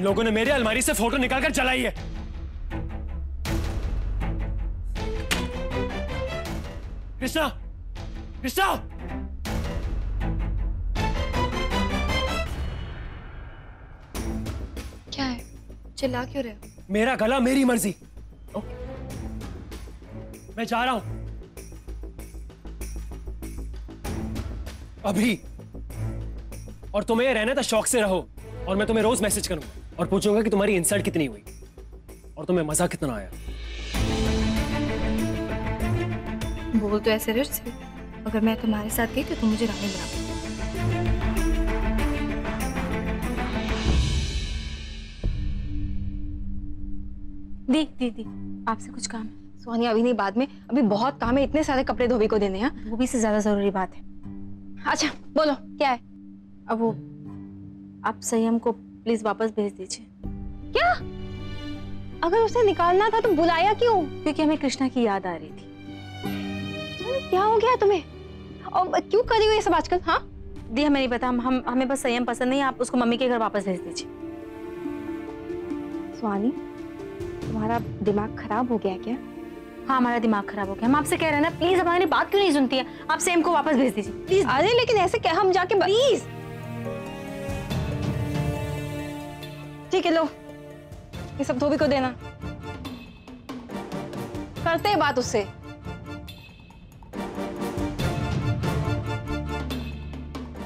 इन लोगों ने मेरे अलमारी से फोटो निकालकर जलाई है। कृष्णा, कृष्णा! क्या है, चिल्ला क्यों रहे हो? मेरा गला मेरी मर्जी। मैं जा रहा हूं अभी, और तुम्हें रहना था शौक से रहो, और मैं तुम्हें रोज मैसेज करूंगा और पूछूंगा कि तुम्हारी इंसल्ट कितनी हुई और तुम्हें मजा कितना आया। बोल तो ऐसे रहे थे, अगर मैं तुम्हारे साथ गई तो तुम मुझे रानी बना। दी आपसे कुछ काम है। सोनिया अभी नहीं, बाद में, अभी बहुत काम है, इतने सारे कपड़े धोबी को देने हैं। वो भी से ज्यादा जरूरी बात है। अच्छा बोलो क्या है? अब वो आप संयम को प्लीज वापस भेज दीजिए। क्या? अगर उसे निकालना था तो बुलाया क्यों? क्योंकि हमें कृष्णा की याद आ रही थी। क्या हो गया तुम्हें? और क्यों कर रही हो ये सब आजकल? हाँ दी, हमें नहीं पता, हमें बस संयम पसंद नहीं, आप उसको मम्मी के घर वापस भेज दीजिए। स्वानी, तुम्हारा दिमाग खराब हो गया क्या? हाँ, हमारा दिमाग खराब हो गया। हम आपसे कह रहे हैं ना, प्लीज हमारी बात क्यों नहीं सुनती है? आप सेम को वापस भेज दीजिए प्लीज। अरे लेकिन ऐसे क्या, हम जाके प्लीज। ठीक है, लो ये सब धोबी को देना, करते हैं बात उससे।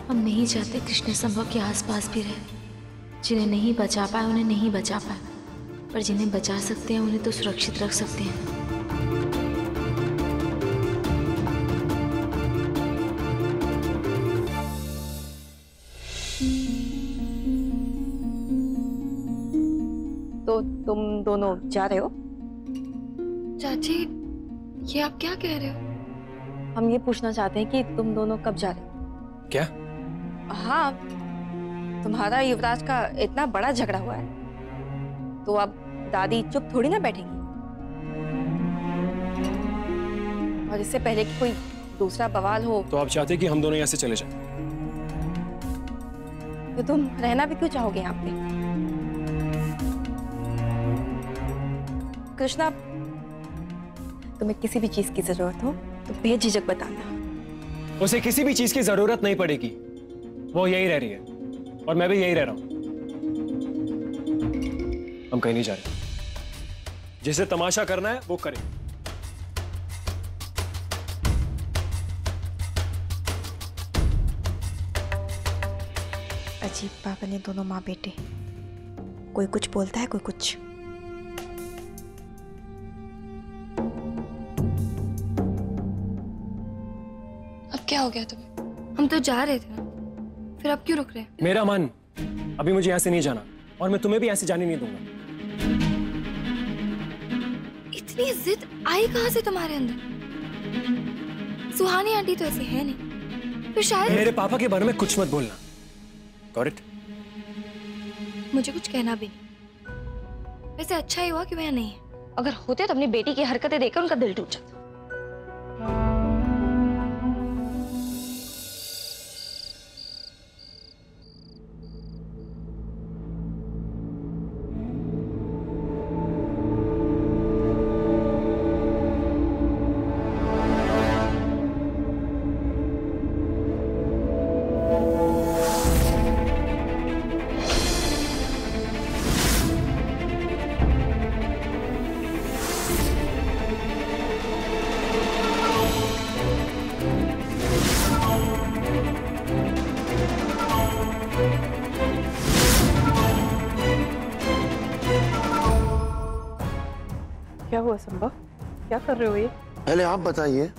हम नहीं चाहते कृष्ण संभव के आसपास भी रहे। जिन्हें नहीं बचा पाए उन्हें नहीं बचा पाए, पर जिन्हें बचा सकते हैं उन्हें तो सुरक्षित रख सकते हैं। तो तुम दोनों जा रहे हो? चाची, ये आप क्या कह रहे हो? हम ये पूछना चाहते हैं कि तुम दोनों कब जा रहे हो? क्या? हाँ, तुम्हारा युवराज का इतना बड़ा झगड़ा हुआ है, तो अब दादी चुप थोड़ी ना बैठेंगी। और इससे पहले कि कोई दूसरा बवाल हो। तो आप चाहते कि हम दोनों यहाँ से चले जाएं? तो तुम रहना भी क्यों चाहोगे यहाँ पे? कृष्णा, तुम्हें किसी भी चीज की जरूरत हो तो बेझिझक बताना। उसे किसी भी चीज की जरूरत नहीं पड़ेगी, वो यही रह रही है और मैं भी यही रह रहा हूं। हम कहीं नहीं जा रहे, जिसे तमाशा करना है वो करें। अजीब पागल है दोनों माँ बेटे, कोई कुछ बोलता है कोई कुछ। अब क्या हो गया तुम्हें? हम तो जा रहे थे ना, फिर अब क्यों रुक रहे हैं? मेरा मन, अभी मुझे यहाँ से नहीं जाना और मैं तुम्हें भी यहाँ से जाने नहीं दूंगा। इतनी जिद आई कहाँ से तुम्हारे अंदर? सुहानी आंटी तो ऐसी है नहीं, फिर शायद। मेरे पापा के बारे में कुछ मत बोलना। Got it? मुझे कुछ कहना भी नहीं। वैसे अच्छा ही हुआ कि वो यहाँ नहीं है। अगर होते तो अपनी बेटी की हरकतें देखकर उनका दिल टूट जाता। क्या हुआ संभव? क्या कर रहे हो ये? पहले आप बताइए,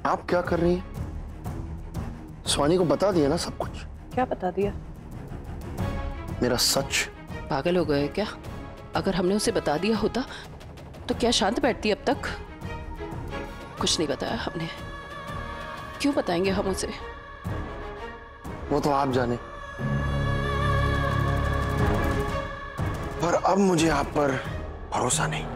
आप क्या कर रही हैं? स्वानी को बता दिया ना सब कुछ? क्या बता दिया? मेरा सच। पागल हो गए क्या? अगर हमने उसे बता दिया होता तो क्या शांत बैठती अब तक? कुछ नहीं बताया हमने, क्यों बताएंगे हम उसे? वो तो आप जाने, पर अब मुझे आप पर भरोसा नहीं।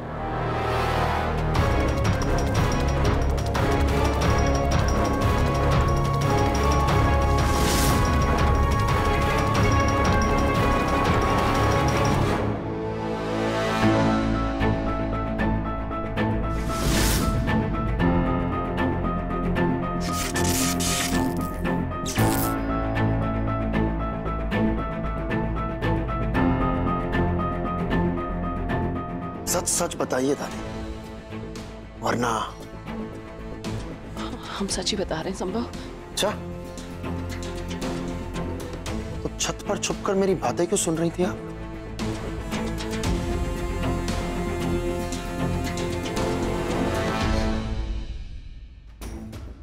सच सच बताइए दादी, वरना। हम सच ही बता रहे हैं संभव। अच्छा, तो छत पर छुपकर मेरी बातें क्यों सुन रही थी आप?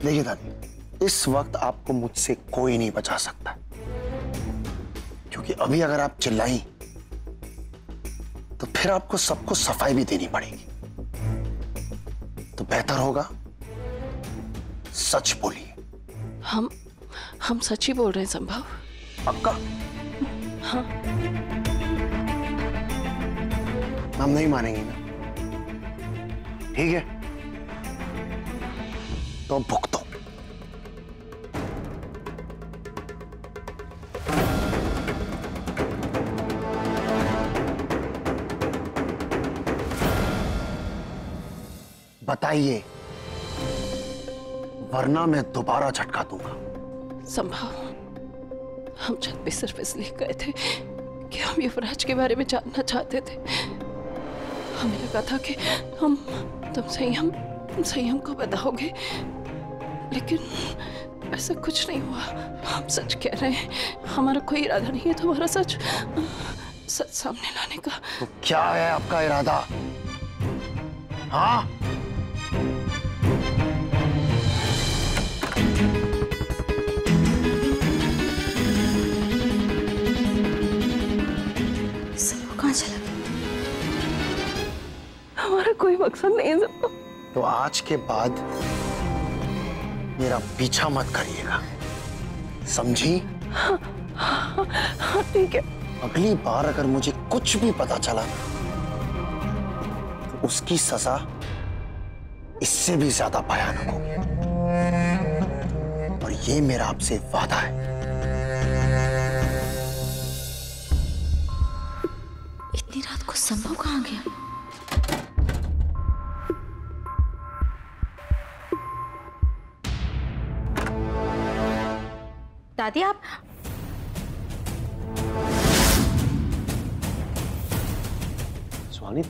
देखिए दादी, इस वक्त आपको मुझसे कोई नहीं बचा सकता, क्योंकि अभी अगर आप चिल्लाई तो फिर आपको सबको सफाई भी देनी पड़ेगी। तो बेहतर होगा सच बोलिए। हम सच ही बोल रहे हैं संभव। पक्का? हाँ। हम नहीं मानेंगे ना? ठीक है, तो भुगतो। बताइए, वरना मैं दोबारा झटका दूंगा। संभव, हम छत पे सिर्फ इसलिए गए थे कि हम युवराज के बारे में जानना चाहते थे। हमें लगा था कि तुम संयम को बताओगे, लेकिन ऐसा कुछ नहीं हुआ। हम सच कह रहे हैं, हमारा कोई इरादा नहीं है तुम्हारा सच सामने लाने का। तो क्या है आपका इरादा? हाँ, कहाँ चला? हमारा कोई मकसद नहीं है संभव। तो आज के बाद मेरा पीछा मत करिएगा, समझी? हाँ ठीक है। अगली बार अगर मुझे कुछ भी पता चला तो उसकी सजा इससे भी ज्यादा भयानक होगी, और ये मेरा आपसे वादा है। इतनी रात को संभव कहाँ गया? दादी आप स्वानी,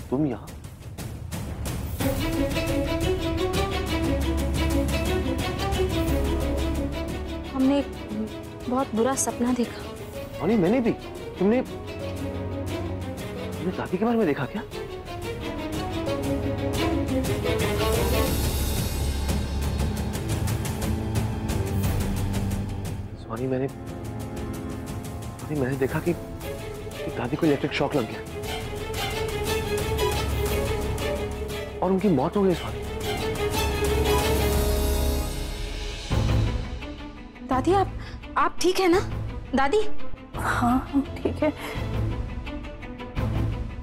तुम यहाँ? हमने एक बहुत बुरा सपना देखा। स्वानी, मैंने भी। तुमने दादी के बारे में देखा क्या? स्वानी, मैंने देखा कि दादी को इलेक्ट्रिक शॉक लग गया और उनकी मौत हो गई। स्वानी, दादी आप ठीक है ना? दादी? हाँ हम ठीक है।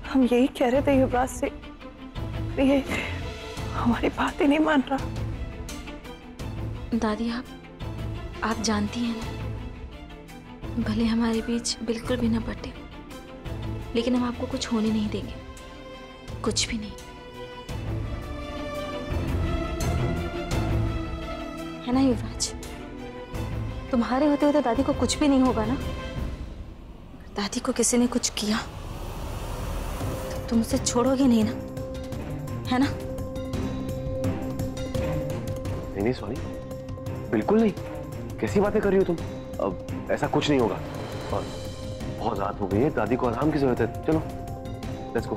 हम यही कह रहे थे युवराज से, ये हमारी बात ही नहीं मान रहा। दादी आप जानती हैं ना, भले हमारे बीच बिल्कुल भी न बटे, लेकिन हम आपको कुछ होने नहीं देंगे, कुछ भी नहीं, है ना युवराज? तुम्हारे होते होते दादी को कुछ भी नहीं होगा ना? दादी को किसी ने कुछ किया तो तुम उसे छोड़ोगे नहीं ना, है ना? नहीं स्वानी, बिल्कुल नहीं। कैसी बातें कर रही हो तुम? अब ऐसा कुछ नहीं होगा, और बहुत रात हो गई है, दादी को आराम की जरूरत है। चलो लेट्स गो।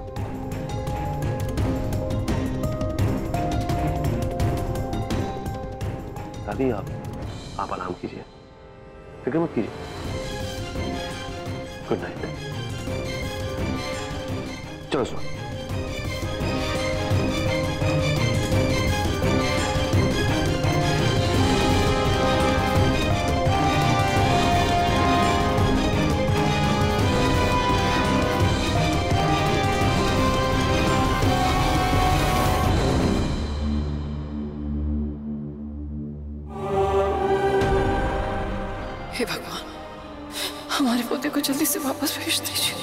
दादी आप आराम कीजिए, फिक्र मत कीजिए। Good night. चलो स्वामी। हे भगवान, हमारे पोते को जल्दी से वापस भेज दीजिए।